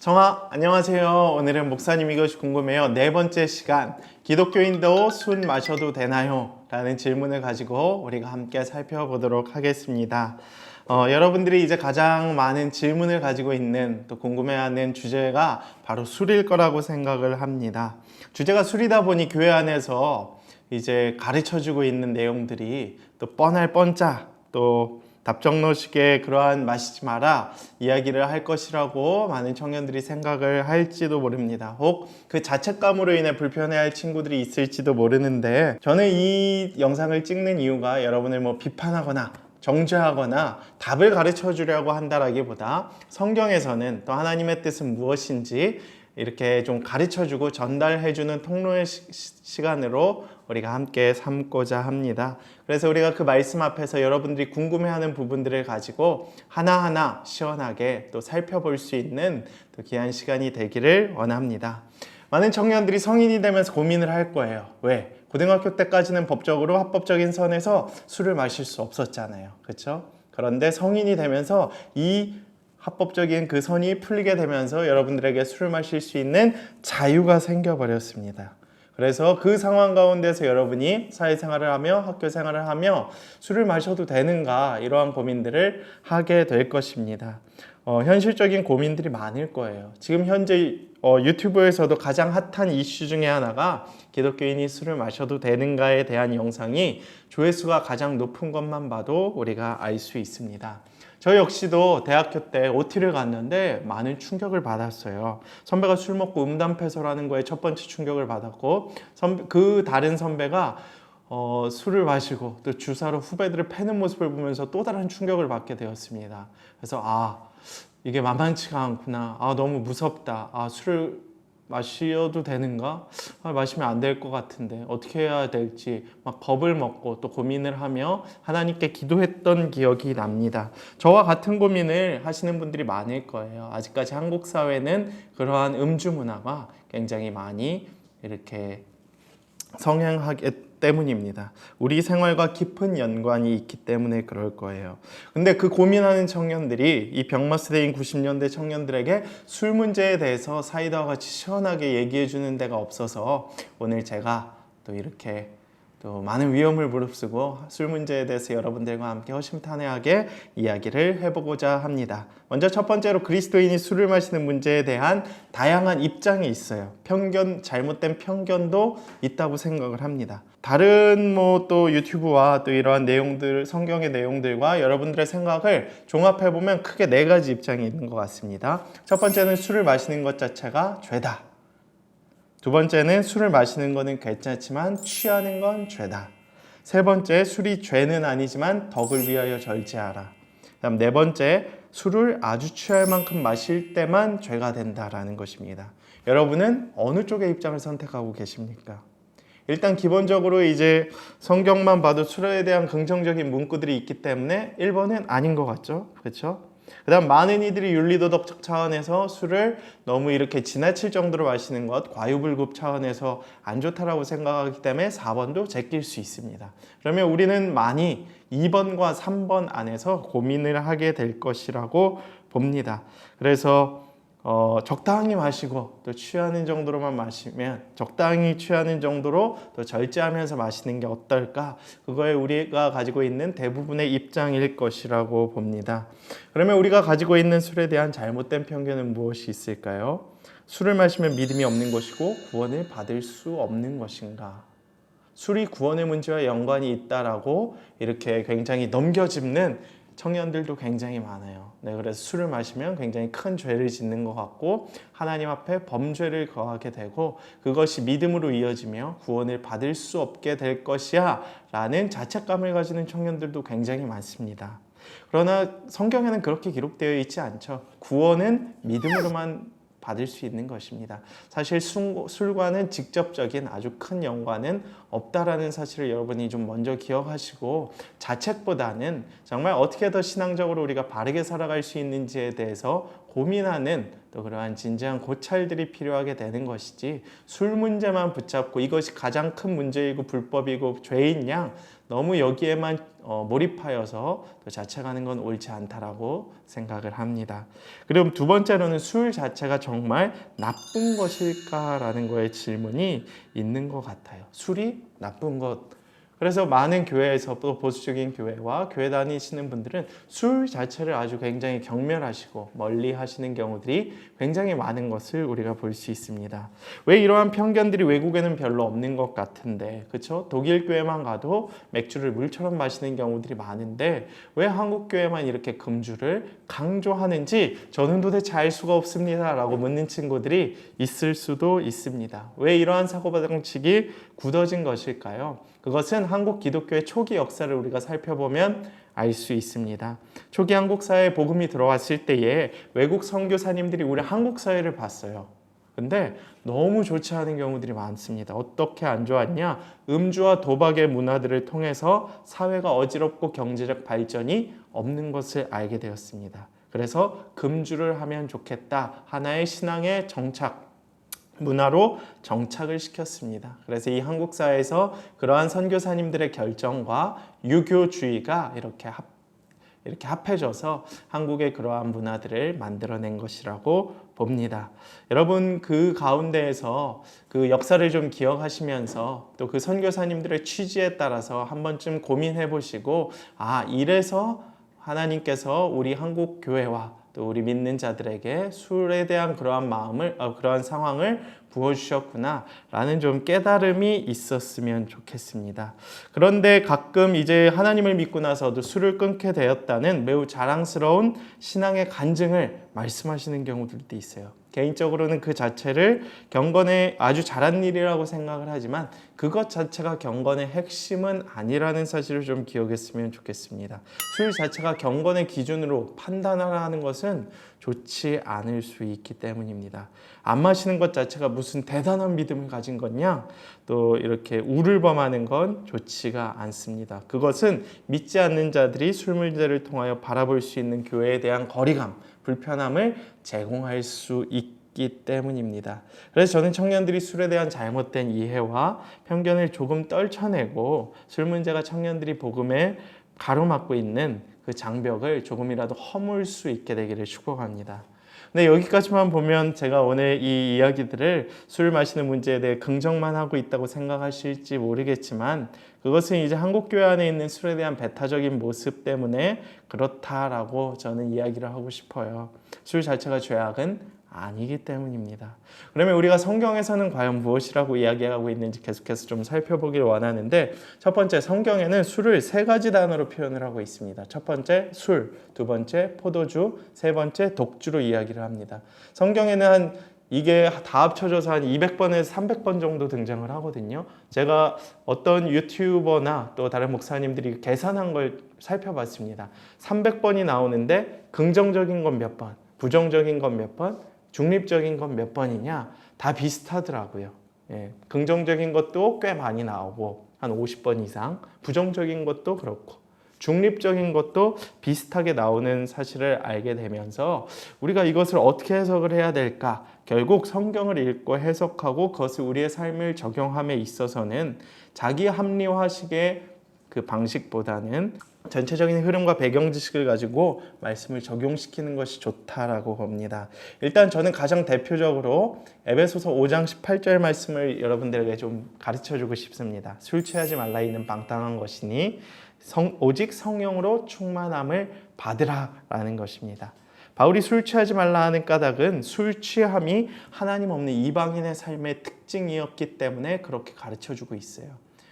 청아, 안녕하세요. 오늘은 목사님 이것이 궁금해요. 네 번째 시간, 기독교인도 술 마셔도 되나요? 라는 질문을 가지고 우리가 함께 살펴보도록 하겠습니다. 여러분들이 이제 가장 많은 질문을 가지고 있는 또 궁금해하는 주제가 바로 술일 거라고 생각을 합니다. 주제가 술이다 보니 교회 안에서 이제 가르쳐주고 있는 내용들이 또 뻔할 뻔짜 또 답정너식의 그러한 마시지 마라 이야기를 할 것이라고 많은 청년들이 생각을 할지도 모릅니다. 혹 그 자책감으로 인해 불편해할 친구들이 있을지도 모르는데, 저는 이 영상을 찍는 이유가 여러분을 비판하거나 정죄하거나 답을 가르쳐 주려고 한다라기보다 성경에서는 또 하나님의 뜻은 무엇인지 이렇게 좀 가르쳐주고 전달해주는 통로의 시간으로 우리가 함께 삼고자 합니다. 그래서 우리가 그 말씀 앞에서 여러분들이 궁금해하는 부분들을 가지고 하나하나 시원하게 또 살펴볼 수 있는 또 귀한 시간이 되기를 원합니다. 많은 청년들이 성인이 되면서 고민을 할 거예요. 왜? 고등학교 때까지는 법적으로 합법적인 선에서 술을 마실 수 없었잖아요. 그렇죠? 그런데 성인이 되면서 이 합법적인 그 선이 풀리게 되면서 여러분들에게 술을 마실 수 있는 자유가 생겨버렸습니다. 그래서 그 상황 가운데서 여러분이 사회생활을 하며 학교생활을 하며 술을 마셔도 되는가, 이러한 고민들을 하게 될 것입니다. 현실적인 고민들이 많을 거예요. 지금 현재 유튜브에서도 가장 핫한 이슈 중에 하나가 기독교인이 술을 마셔도 되는가에 대한 영상이 조회수가 가장 높은 것만 봐도 우리가 알 수 있습니다. 저 역시도 대학교 때 OT를 갔는데 많은 충격을 받았어요. 선배가 술 먹고 음담패설하는 거에 첫 번째 충격을 받았고, 그 다른 선배가 술을 마시고 또 주사로 후배들을 패는 모습을 보면서 또 다른 충격을 받게 되었습니다. 그래서 이게 만만치가 않구나. 너무 무섭다. 술을 마셔도 되는가? 마시면 안 될 것 같은데 어떻게 해야 될지 막 겁을 먹고 또 고민을 하며 하나님께 기도했던 기억이 납니다. 저와 같은 고민을 하시는 분들이 많을 거예요. 아직까지 한국 사회는 그러한 음주 문화가 굉장히 많이 이렇게 성행하기 때문입니다. 우리 생활과 깊은 연관이 있기 때문에 그럴 거예요. 근데 그 고민하는 청년들이 이 병마스대인 90년대 청년들에게 술 문제에 대해서 사이다와 같이 시원하게 얘기해 주는 데가 없어서 오늘 제가 또 이렇게 또 많은 위험을 무릅쓰고 술 문제에 대해서 여러분들과 함께 허심탄회하게 이야기를 해보고자 합니다. 먼저 첫 번째로 그리스도인이 술을 마시는 문제에 대한 다양한 입장이 있어요. 잘못된 편견도 있다고 생각을 합니다. 다른 또 유튜브와 또 이러한 내용들, 성경의 내용들과 여러분들의 생각을 종합해보면 크게 네 가지 입장이 있는 것 같습니다. 첫 번째는 술을 마시는 것 자체가 죄다. 두 번째는 술을 마시는 것은 괜찮지만 취하는 건 죄다. 세 번째, 술이 죄는 아니지만 덕을 위하여 절제하라. 그다음 네 번째, 술을 아주 취할 만큼 마실 때만 죄가 된다라는 것입니다. 여러분은 어느 쪽의 입장을 선택하고 계십니까? 일단 기본적으로 이제 성경만 봐도 술에 대한 긍정적인 문구들이 있기 때문에 1번은 아닌 것 같죠? 그렇죠? 그 다음 많은 이들이 윤리도덕적 차원에서 술을 너무 이렇게 지나칠 정도로 마시는 것, 과유불급 차원에서 안 좋다라고 생각하기 때문에 4번도 제낄 수 있습니다. 그러면 우리는 많이 2번과 3번 안에서 고민을 하게 될 것이라고 봅니다. 그래서 적당히 마시고 또 취하는 정도로만 마시면, 적당히 취하는 정도로 또 절제하면서 마시는 게 어떨까? 그거에 우리가 가지고 있는 대부분의 입장일 것이라고 봅니다. 그러면 우리가 가지고 있는 술에 대한 잘못된 편견은 무엇이 있을까요? 술을 마시면 믿음이 없는 것이고 구원을 받을 수 없는 것인가? 술이 구원의 문제와 연관이 있다라고 이렇게 굉장히 넘겨짚는 청년들도 굉장히 많아요. 그래서 술을 마시면 굉장히 큰 죄를 짓는 것 같고 하나님 앞에 범죄를 거하게 되고 그것이 믿음으로 이어지며 구원을 받을 수 없게 될 것이야 라는 자책감을 가지는 청년들도 굉장히 많습니다. 그러나 성경에는 그렇게 기록되어 있지 않죠. 구원은 믿음으로만 받을 수 있는 것입니다. 사실 술과는 직접적인 아주 큰 연관은 없다라는 사실을 여러분이 좀 먼저 기억하시고, 자책보다는 정말 어떻게 더 신앙적으로 우리가 바르게 살아갈 수 있는지에 대해서 고민하는 또 그러한 진지한 고찰들이 필요하게 되는 것이지, 술 문제만 붙잡고 이것이 가장 큰 문제이고 불법이고 죄인 양 너무 여기에만 몰입하여서 또 자책하는 건 옳지 않다라고 생각을 합니다. 그리고 두 번째로는 술 자체가 정말 나쁜 것일까라는 거에 질문이 있는 것 같아요. 술이 나쁜 것. 그래서 많은 교회에서 또 보수적인 교회와 교회 다니시는 분들은 술 자체를 아주 굉장히 경멸하시고 멀리 하시는 경우들이 굉장히 많은 것을 우리가 볼 수 있습니다. 왜 이러한 편견들이 외국에는 별로 없는 것 같은데, 그렇죠? 독일 교회만 가도 맥주를 물처럼 마시는 경우들이 많은데 왜 한국 교회만 이렇게 금주를 강조하는지 저는 도대체 알 수가 없습니다 라고 묻는 친구들이 있을 수도 있습니다. 왜 이러한 사고방식이 굳어진 것일까요? 그것은 한국 기독교의 초기 역사를 우리가 살펴보면 알 수 있습니다. 초기 한국 사회에 복음이 들어왔을 때에 외국 선교사님들이 우리 한국 사회를 봤어요. 근데 너무 좋지 않은 경우들이 많습니다. 어떻게 안 좋았냐? 음주와 도박의 문화들을 통해서 사회가 어지럽고 경제적 발전이 없는 것을 알게 되었습니다. 그래서 금주를 하면 좋겠다. 하나의 신앙의 정착, 문화로 정착을 시켰습니다. 그래서 이 한국 사회에서 그러한 선교사님들의 결정과 유교주의가 이렇게 합해져서 한국의 그러한 문화들을 만들어낸 것이라고 봅니다. 여러분, 그 가운데에서 그 역사를 좀 기억하시면서 또 그 선교사님들의 취지에 따라서 한 번쯤 고민해 보시고, 이래서 하나님께서 우리 한국 교회와 또 우리 믿는 자들에게 술에 대한 그러한 그러한 상황을 부어주셨구나 라는 좀 깨달음이 있었으면 좋겠습니다. 그런데 가끔 이제 하나님을 믿고 나서도 술을 끊게 되었다는 매우 자랑스러운 신앙의 간증을 말씀하시는 경우들도 있어요. 개인적으로는 그 자체를 경건의 아주 잘한 일이라고 생각을 하지만 그것 자체가 경건의 핵심은 아니라는 사실을 좀 기억했으면 좋겠습니다. 술 자체가 경건의 기준으로 판단하는 것은 좋지 않을 수 있기 때문입니다. 안 마시는 것 자체가 무슨 대단한 믿음을 가진 거냐? 또 이렇게 우를 범하는 건 좋지가 않습니다. 그것은 믿지 않는 자들이 술 문제를 통하여 바라볼 수 있는 교회에 대한 거리감, 불편함을 제공할 수 있기 때문입니다. 그래서 저는 청년들이 술에 대한 잘못된 이해와 편견을 조금 떨쳐내고 술 문제가 청년들이 복음에 가로막고 있는 그 장벽을 조금이라도 허물 수 있게 되기를 축복합니다. 근데 여기까지만 보면 제가 오늘 이 이야기들을 술 마시는 문제에 대해 긍정만 하고 있다고 생각하실지 모르겠지만 그것은 이제 한국교회 안에 있는 술에 대한 배타적인 모습 때문에 그렇다라고 저는 이야기를 하고 싶어요. 술 자체가 죄악은 아니기 때문입니다. 그러면 우리가 성경에서는 과연 무엇이라고 이야기하고 있는지 계속해서 좀 살펴보길 원하는데, 첫 번째, 성경에는 술을 세 가지 단어로 표현을 하고 있습니다. 첫 번째 술, 두 번째 포도주, 세 번째 독주로 이야기를 합니다. 성경에는 이게 다 합쳐져서 한 200번에서 300번 정도 등장을 하거든요. 제가 어떤 유튜버나 또 다른 목사님들이 계산한 걸 살펴봤습니다. 300번이 나오는데 긍정적인 건 몇 번, 부정적인 건 몇 번, 중립적인 건 몇 번이냐? 다 비슷하더라고요. 긍정적인 것도 꽤 많이 나오고 한 50번 이상, 부정적인 것도 그렇고 중립적인 것도 비슷하게 나오는 사실을 알게 되면서 우리가 이것을 어떻게 해석을 해야 될까? 결국 성경을 읽고 해석하고 그것을 우리의 삶을 적용함에 있어서는 자기 합리화식의 그 방식보다는 전체적인 흐름과 배경 지식을 가지고 말씀을 적용시키는 것이 좋다라고 봅니다. 일단 저는 가장 대표적으로 에베소서 5장 18절 말씀을 여러분들에게 좀 가르쳐주고 싶습니다. 술 취하지 말라 이는 방탕한 것이니 오직 성령으로 충만함을 받으라라는 것입니다. 바울이 술 취하지 말라 하는 까닭은 술 취함이 하나님 없는 이방인의 삶의 특징이었기 때문에 그렇게 가르쳐주고 있어요.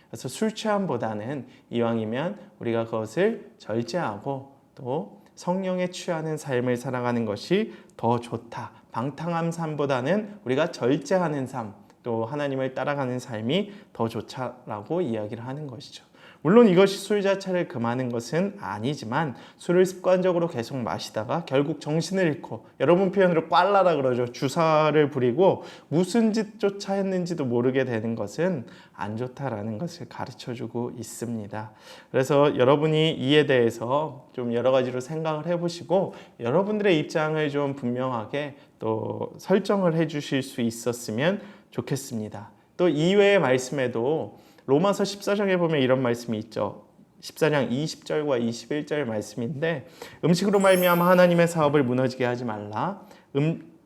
그래서 술 취함보다는 이왕이면 우리가 그것을 절제하고 또 성령에 취하는 삶을 살아가는 것이 더 좋다. 방탕한 삶보다는 우리가 절제하는 삶, 또 하나님을 따라가는 삶이 더 좋다라고 이야기를 하는 것이죠. 물론 이것이 술 자체를 금하는 것은 아니지만 술을 습관적으로 계속 마시다가 결국 정신을 잃고 여러분 표현으로 꽐라라 그러죠. 주사를 부리고 무슨 짓조차 했는지도 모르게 되는 것은 안 좋다라는 것을 가르쳐주고 있습니다. 그래서 여러분이 이에 대해서 좀 여러 가지로 생각을 해보시고 여러분들의 입장을 좀 분명하게 또 설정을 해주실 수 있었으면 좋겠습니다. 또 이외의 말씀에도 로마서 14장에 보면 이런 말씀이 있죠. 14장 20절과 21절 말씀인데 음식으로 말미암아 하나님의 사업을 무너지게 하지 말라.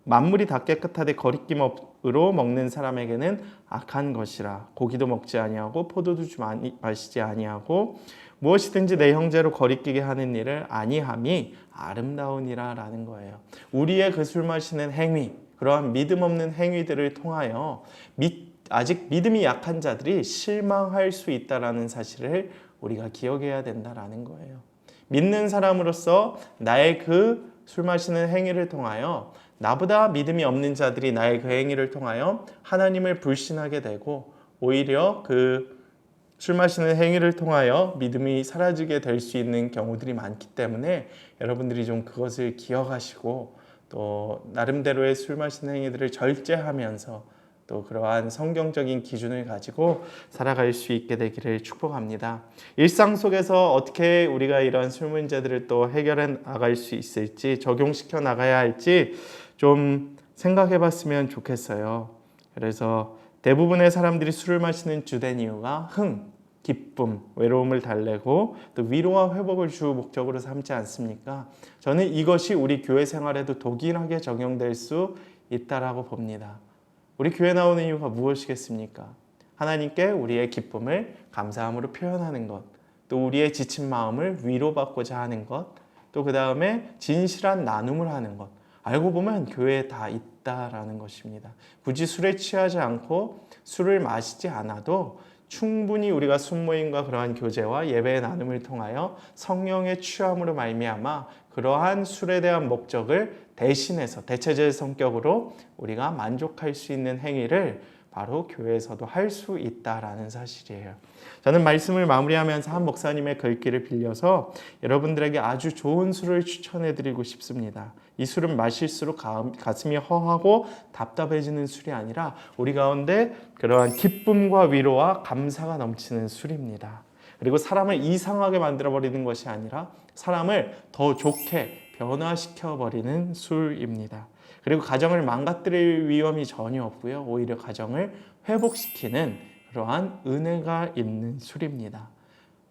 만물이 다 깨끗하되 거리낌으로 먹는 사람에게는 악한 것이라. 고기도 먹지 아니하고 포도도 마시지 아니하고 무엇이든지 내 형제로 거리끼게 하는 일을 아니함이 아름다우니라 라는 거예요. 우리의 그 술 마시는 행위, 그러한 믿음 없는 행위들을 통하여 아직 믿음이 약한 자들이 실망할 수 있다라는 사실을 우리가 기억해야 된다라는 거예요. 믿는 사람으로서 나의 그 술 마시는 행위를 통하여 나보다 믿음이 없는 자들이 나의 그 행위를 통하여 하나님을 불신하게 되고 오히려 그 술 마시는 행위를 통하여 믿음이 사라지게 될 수 있는 경우들이 많기 때문에 여러분들이 좀 그것을 기억하시고 또 나름대로의 술 마시는 행위들을 절제하면서 또 그러한 성경적인 기준을 가지고 살아갈 수 있게 되기를 축복합니다. 일상 속에서 어떻게 우리가 이런 술 문제들을 또 해결해 나갈 수 있을지 적용시켜 나가야 할지 좀 생각해 봤으면 좋겠어요. 그래서 대부분의 사람들이 술을 마시는 주된 이유가 기쁨, 외로움을 달래고 또 위로와 회복을 주 목적으로 삼지 않습니까? 저는 이것이 우리 교회 생활에도 동일하게 적용될 수 있다라고 봅니다. 우리 교회 나오는 이유가 무엇이겠습니까? 하나님께 우리의 기쁨을 감사함으로 표현하는 것, 또 우리의 지친 마음을 위로받고자 하는 것, 또 그 다음에 진실한 나눔을 하는 것. 알고 보면 교회에 다 있다라는 것입니다. 굳이 술에 취하지 않고 술을 마시지 않아도 충분히 우리가 순모임과 그러한 교제와 예배의 나눔을 통하여 성령의 취함으로 말미암아 그러한 술에 대한 목적을 대신해서 대체제의 성격으로 우리가 만족할 수 있는 행위를 바로 교회에서도 할 수 있다라는 사실이에요. 저는 말씀을 마무리하면서 한 목사님의 글귀를 빌려서 여러분들에게 아주 좋은 술을 추천해드리고 싶습니다. 이 술은 마실수록 가슴이 허하고 답답해지는 술이 아니라 우리 가운데 그러한 기쁨과 위로와 감사가 넘치는 술입니다. 그리고 사람을 이상하게 만들어버리는 것이 아니라 사람을 더 좋게 변화시켜버리는 술입니다. 그리고 가정을 망가뜨릴 위험이 전혀 없고요. 오히려 가정을 회복시키는 그러한 은혜가 있는 술입니다.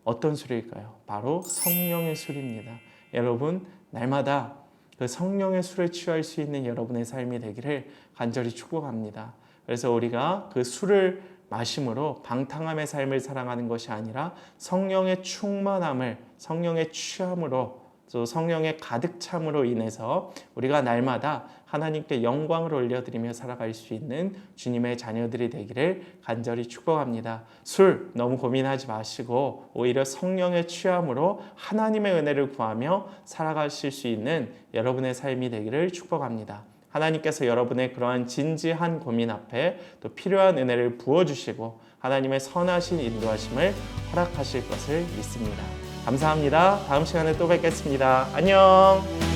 어떤 술일까요? 바로 성령의 술입니다. 여러분, 날마다 그 성령의 술에 취할 수 있는 여러분의 삶이 되기를 간절히 축복합니다. 그래서 우리가 그 술을 마심으로 방탕함의 삶을 살아가는 것이 아니라 성령의 충만함을, 성령의 취함으로, 또 성령의 가득 참으로 인해서 우리가 날마다 하나님께 영광을 올려드리며 살아갈 수 있는 주님의 자녀들이 되기를 간절히 축복합니다. 술 너무 고민하지 마시고 오히려 성령의 취함으로 하나님의 은혜를 구하며 살아가실 수 있는 여러분의 삶이 되기를 축복합니다. 하나님께서 여러분의 그러한 진지한 고민 앞에 또 필요한 은혜를 부어주시고 하나님의 선하신 인도하심을 허락하실 것을 믿습니다. 감사합니다. 다음 시간에 또 뵙겠습니다. 안녕.